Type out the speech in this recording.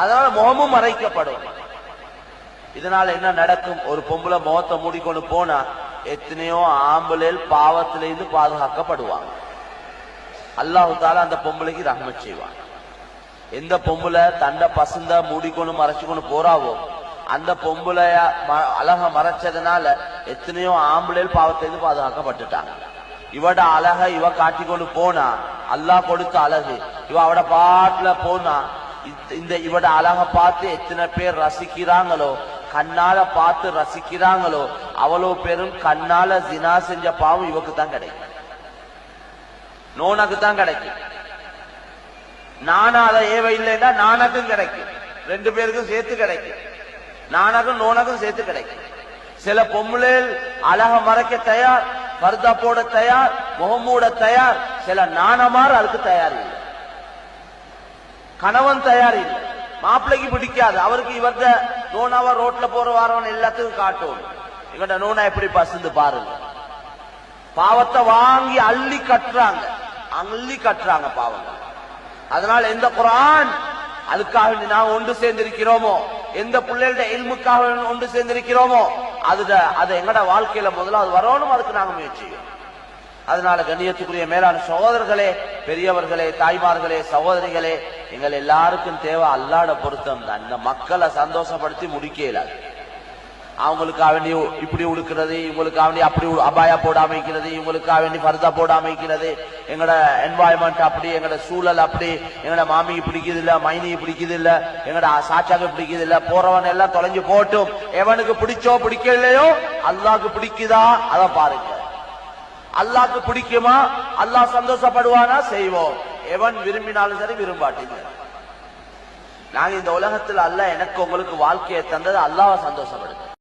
அதனால முகமும் மறைக்கப்படும். இதனால என்ன நடக்கும்? ஒரு பொம்பளை முகத்தை மூடிக்கொண்டு போனா எத்தனையோ ஆம்புலேல் பாவத்திலிருந்து பாதுகாக்கப்படுவாங்க. அல்லாஹு தாலா அந்த பொம்பளைக்கு ரஹ்மத் செய்வான். எந்த பொம்பளை தண்ட பசந்த மூடிக்கொண்டு மறைச்சுக்கொண்டு போறாவோ அந்த பொம்பளைய அழக மறைச்சதுனால எத்தனையோ ஆம்புலேல் பாவத்திலிருந்து பாதுகாக்கப்பட்டுட்டாங்க. இவட அழக இவ காட்டிக்கொண்டு போனா அல்லாஹ் கொடுத்த அழகு, இவ அவட பாட்டுல போனா இந்த இவட அழக பார்த்து எத்தனை பேர் ரசிக்கிறாங்களோ, கண்ணால பார்த்து ரசிக்கிறாங்களோ அவ்வளவு பேரும் கண்ணால ஜினா செஞ்ச பாவம் இவக்கு தான் கிடைக்கும், நோனக்கு தான் கிடைக்கும். நானா அதை ஏவ இல்லைன்னா நானக்கும் கிடைக்கும், ரெண்டு பேருக்கும் சேர்த்து கிடைக்கும். நானக்கும் நோனக்கும் சேர்த்து கிடைக்கும். சில பொம்பளை அழக மறைக்க தயார், பர்தா போட தயார், முகமூட தயார். சில நாணமார் அதுக்கு தயார் இல்லை, கணவன் தயார் இல்லை, மாப்பிள்ளைக்கு பிடிக்காது. அவருக்கு இவர்த நோனாவா ரோட்ல போற வாரவன் எல்லாத்துக்கும் காட்டும். இவன் நோனா எப்படி பசந்து பாருங்க. பாவத்தை வாங்கி அள்ளி கட்டுறாங்க பாவங்கள். அதனால எந்த குர்ஆன் அதுக்காக நாம் ஒன்று சேர்ந்திருக்கிறோமோ, எந்த பிள்ளைகளோட இல்முக்காக ஒன்று சேர்ந்திருக்கிறோமோ அது எங்கட வாழ்க்கையில முதல்ல அது வரணும். அதுக்கு நாங்க முயற்சி செய்யும். அதனால கண்ணியத்துக்குரிய மேலான சகோதரர்களே, பெரியவர்களே, தாய்மார்களே, சகோதரிகளே, எங்கள் எல்லாருக்கும் தேவை அல்லாஹ்வுடைய பொருத்தம் தான். இந்த மக்களை சந்தோஷப்படுத்தி முடிக்க இயலாது. அவங்களுக்காக வேண்டி இப்படி உடுக்கிறது, இவங்களுக்காக வேண்டி அப்படி அபாயா போடாம வைக்கிறது, இவங்களுக்காக வேண்டி பர்தா போடாம வைக்கிறது, எங்கட என்வாயன்மெண்ட் அப்படி, எங்கட சூழல் அப்படி, எங்கட மாமிக்கு பிடிக்குது இல்ல, மைனிக்கு பிடிக்குது இல்ல, எங்கட சாச்சாக்கு பிடிக்குது இல்ல, போறவன் எல்லாம் தொலைஞ்சு போட்டும். எவனுக்கு பிடிச்சோ பிடிக்கலையோ அல்லாஹ்க்கு பிடிக்குதா அத பாருங்க. அல்லாஹ்க்கு பிடிக்குமா, அல்லாஹ் சந்தோஷப்படுவானா செய்வோம். எவன் விரும்பினாலும் சரி, விரும்பாட்டீங்க. நாங்க இந்த உலகத்தில் அல்லாஹ் எனக்கு உங்களுக்கு வாழ்க்கையை தந்தது அல்லாஹ்வை சந்தோஷப்படுது.